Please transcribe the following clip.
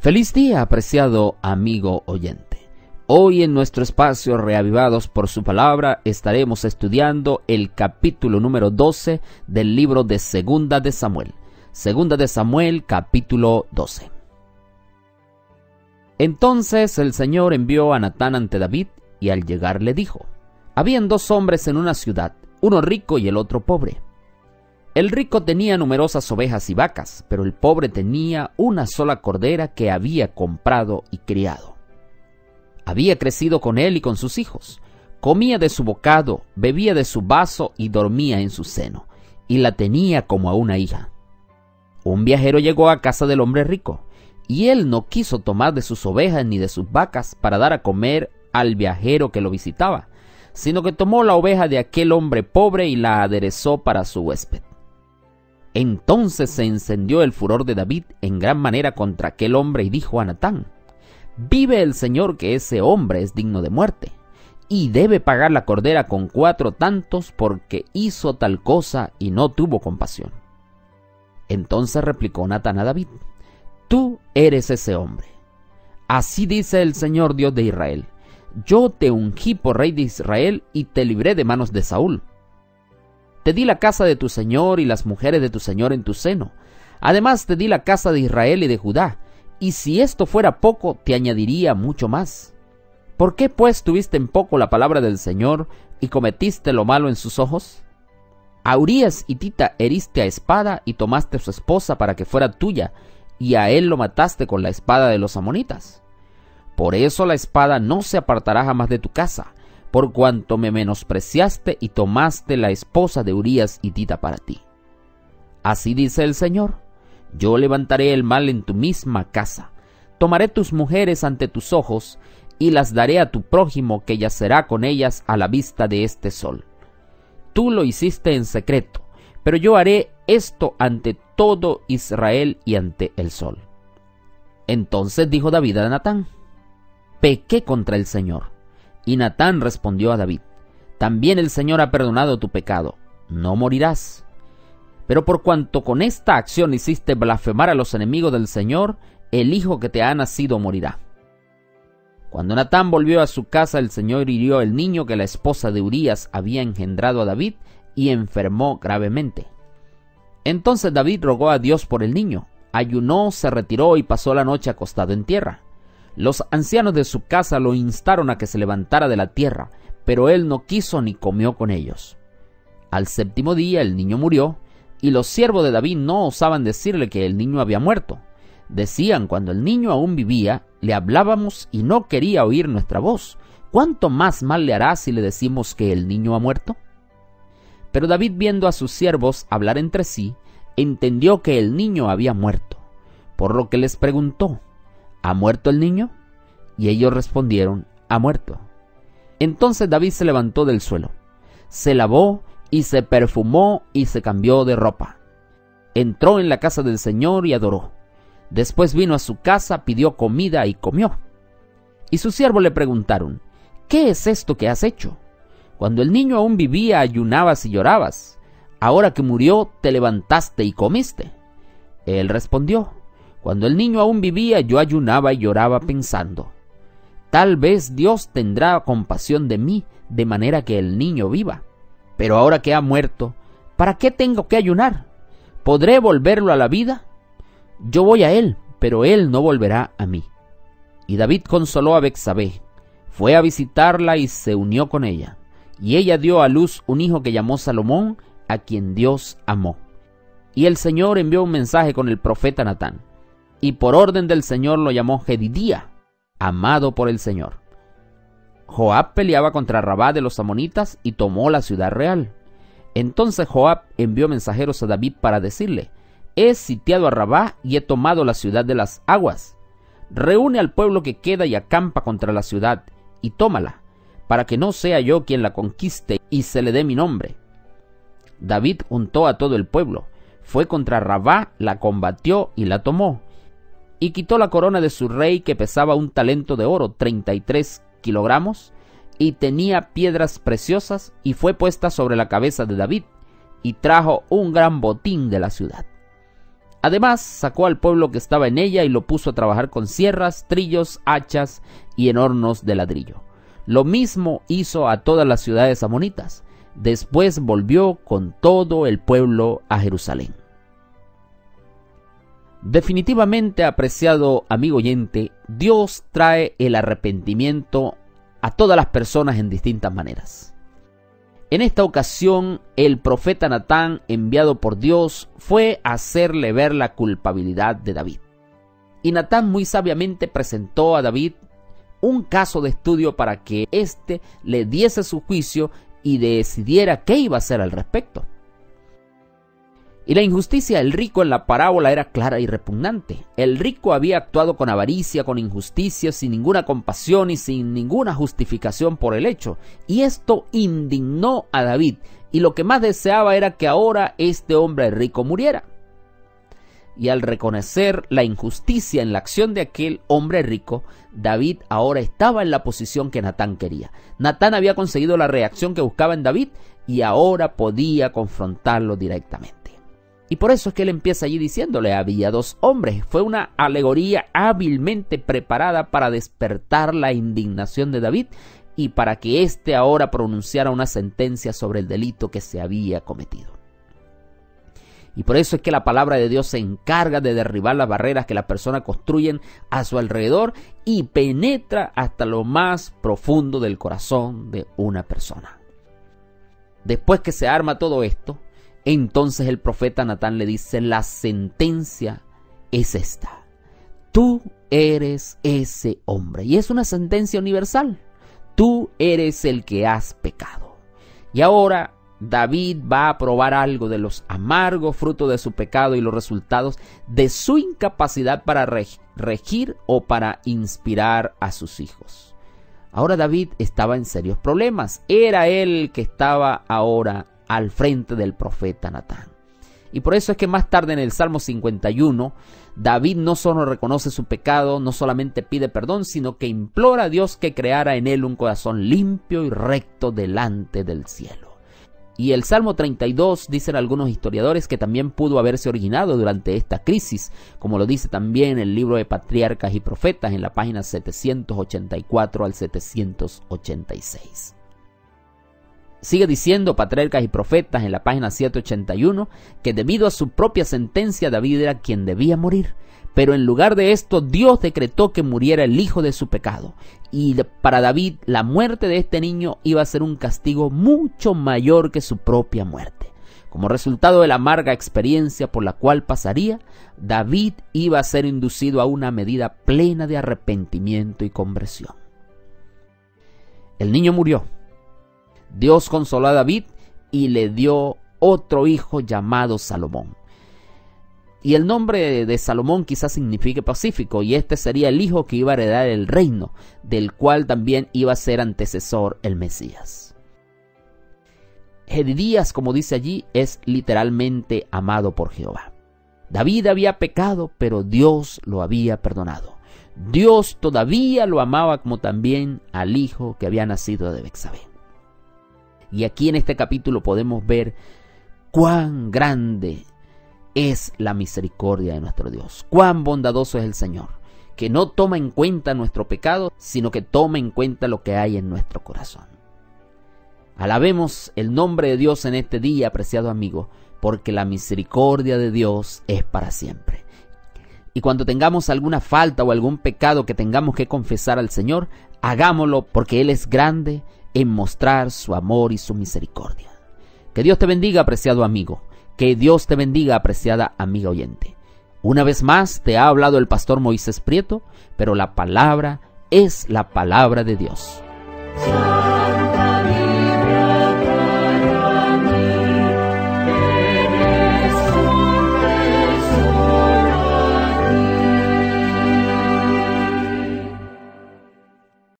Feliz día, apreciado amigo oyente. Hoy en nuestro espacio Reavivados por su palabra estaremos estudiando el capítulo número 12 del libro de Segunda de Samuel. Segunda de Samuel, capítulo 12. Entonces el Señor envió a Natán ante David y al llegar le dijo: habían dos hombres en una ciudad, uno rico y el otro pobre. El rico tenía numerosas ovejas y vacas, pero el pobre tenía una sola cordera que había comprado y criado. Había crecido con él y con sus hijos. Comía de su bocado, bebía de su vaso y dormía en su seno, y la tenía como a una hija. Un viajero llegó a casa del hombre rico, y él no quiso tomar de sus ovejas ni de sus vacas para dar a comer al viajero que lo visitaba, sino que tomó la oveja de aquel hombre pobre y la aderezó para su huésped. Entonces se encendió el furor de David en gran manera contra aquel hombre y dijo a Natán: vive el Señor que ese hombre es digno de muerte, y debe pagar la cordera con 4 tantos porque hizo tal cosa y no tuvo compasión. Entonces replicó Natán a David: tú eres ese hombre. Así dice el Señor Dios de Israel: yo te ungí por rey de Israel y te libré de manos de Saúl. Te di la casa de tu señor y las mujeres de tu señor en tu seno. Además te di la casa de Israel y de Judá, y si esto fuera poco, te añadiría mucho más. ¿Por qué pues tuviste en poco la palabra del Señor y cometiste lo malo en sus ojos? A Urías hitita heriste a espada y tomaste su esposa para que fuera tuya, y a él lo mataste con la espada de los amonitas. Por eso la espada no se apartará jamás de tu casa, por cuanto me menospreciaste y tomaste la esposa de Urías hitita para ti. Así dice el Señor: yo levantaré el mal en tu misma casa, tomaré tus mujeres ante tus ojos, y las daré a tu prójimo que yacerá con ellas a la vista de este sol. Tú lo hiciste en secreto, pero yo haré esto ante todo Israel y ante el sol. Entonces dijo David a Natán: pequé contra el Señor. Y Natán respondió a David: también el Señor ha perdonado tu pecado, no morirás. Pero por cuanto con esta acción hiciste blasfemar a los enemigos del Señor, el hijo que te ha nacido morirá. Cuando Natán volvió a su casa, el Señor hirió el niño que la esposa de Urías había engendrado a David y enfermó gravemente. Entonces David rogó a Dios por el niño, ayunó, se retiró y pasó la noche acostado en tierra. Los ancianos de su casa lo instaron a que se levantara de la tierra, pero él no quiso ni comió con ellos. Al 7º día el niño murió, y los siervos de David no osaban decirle que el niño había muerto. Decían: cuando el niño aún vivía, le hablábamos y no quería oír nuestra voz. ¿Cuánto más mal le hará si le decimos que el niño ha muerto? Pero David, viendo a sus siervos hablar entre sí, entendió que el niño había muerto, por lo que les preguntó: ¿ha muerto el niño? Y ellos respondieron: ha muerto. Entonces David se levantó del suelo, se lavó y se perfumó y se cambió de ropa. Entró en la casa del Señor y adoró. Después vino a su casa, pidió comida y comió. Y sus siervos le preguntaron: ¿qué es esto que has hecho? Cuando el niño aún vivía, ayunabas y llorabas. Ahora que murió, te levantaste y comiste. Él respondió: cuando el niño aún vivía, yo ayunaba y lloraba pensando: tal vez Dios tendrá compasión de mí, de manera que el niño viva. Pero ahora que ha muerto, ¿para qué tengo que ayunar? ¿Podré volverlo a la vida? Yo voy a él, pero él no volverá a mí. Y David consoló a Betsabé, fue a visitarla y se unió con ella. Y ella dio a luz un hijo que llamó Salomón, a quien Dios amó. Y el Señor envió un mensaje con el profeta Natán, y por orden del Señor lo llamó Jedidía, amado por el Señor. Joab peleaba contra Rabá de los amonitas y tomó la ciudad real. Entonces Joab envió mensajeros a David para decirle: he sitiado a Rabá y he tomado la ciudad de las aguas. Reúne al pueblo que queda y acampa contra la ciudad, y tómala, para que no sea yo quien la conquiste y se le dé mi nombre. David juntó a todo el pueblo, fue contra Rabá, la combatió y la tomó, y quitó la corona de su rey, que pesaba 1 talento de oro, 33 kilogramos, y tenía piedras preciosas, y fue puesta sobre la cabeza de David, y trajo un gran botín de la ciudad. Además, sacó al pueblo que estaba en ella y lo puso a trabajar con sierras, trillos, hachas y en hornos de ladrillo. Lo mismo hizo a todas las ciudades amonitas. Después volvió con todo el pueblo a Jerusalén. Definitivamente, apreciado amigo oyente, Dios trae el arrepentimiento a todas las personas en distintas maneras. En esta ocasión, el profeta Natán, enviado por Dios, fue a hacerle ver la culpabilidad de David. Y Natán muy sabiamente presentó a David un caso de estudio para que éste le diese su juicio y decidiera qué iba a hacer al respecto. Y la injusticia del rico en la parábola era clara y repugnante. El rico había actuado con avaricia, con injusticia, sin ninguna compasión y sin ninguna justificación por el hecho. Y esto indignó a David, y lo que más deseaba era que ahora este hombre rico muriera. Y al reconocer la injusticia en la acción de aquel hombre rico, David ahora estaba en la posición que Natán quería. Natán había conseguido la reacción que buscaba en David y ahora podía confrontarlo directamente. Y por eso es que él empieza allí diciéndole, había dos hombres. Fue una alegoría hábilmente preparada para despertar la indignación de David y para que éste ahora pronunciara una sentencia sobre el delito que se había cometido. Y por eso es que la palabra de Dios se encarga de derribar las barreras que las personas construyen a su alrededor y penetra hasta lo más profundo del corazón de una persona. Después que se arma todo esto, entonces el profeta Natán le dice, la sentencia es esta. Tú eres ese hombre. Y es una sentencia universal. Tú eres el que has pecado. Y ahora David va a probar algo de los amargos frutos de su pecado y los resultados de su incapacidad para regir o para inspirar a sus hijos. Ahora David estaba en serios problemas. Era él el que estaba ahora al frente del profeta Natán. Y por eso es que más tarde en el Salmo 51, David no solo reconoce su pecado, no solamente pide perdón, sino que implora a Dios que creara en él un corazón limpio y recto delante del cielo. Y el Salmo 32, dicen algunos historiadores, que también pudo haberse originado durante esta crisis, como lo dice también el libro de Patriarcas y Profetas en la página 784 al 786. Sigue diciendo Patriarcas y Profetas en la página 781 que debido a su propia sentencia David era quien debía morir, pero en lugar de esto Dios decretó que muriera el hijo de su pecado, y para David la muerte de este niño iba a ser un castigo mucho mayor que su propia muerte. Como resultado de la amarga experiencia por la cual pasaría, David iba a ser inducido a una medida plena de arrepentimiento y conversión. El niño murió. Dios consoló a David y le dio otro hijo llamado Salomón. Y el nombre de Salomón quizás signifique pacífico, y este sería el hijo que iba a heredar el reino, del cual también iba a ser antecesor el Mesías. Jedidías, como dice allí, es literalmente amado por Jehová. David había pecado, pero Dios lo había perdonado. Dios todavía lo amaba, como también al hijo que había nacido de Betsabé. Y aquí en este capítulo podemos ver cuán grande es la misericordia de nuestro Dios, cuán bondadoso es el Señor, que no toma en cuenta nuestro pecado, sino que toma en cuenta lo que hay en nuestro corazón. Alabemos el nombre de Dios en este día, apreciado amigo, porque la misericordia de Dios es para siempre. Y cuando tengamos alguna falta o algún pecado que tengamos que confesar al Señor, hagámoslo porque Él es grande en mostrar su amor y su misericordia. Que Dios te bendiga, apreciado amigo. Que Dios te bendiga, apreciada amiga oyente. Una vez más te ha hablado el pastor Moisés Prieto, pero la palabra es la palabra de Dios.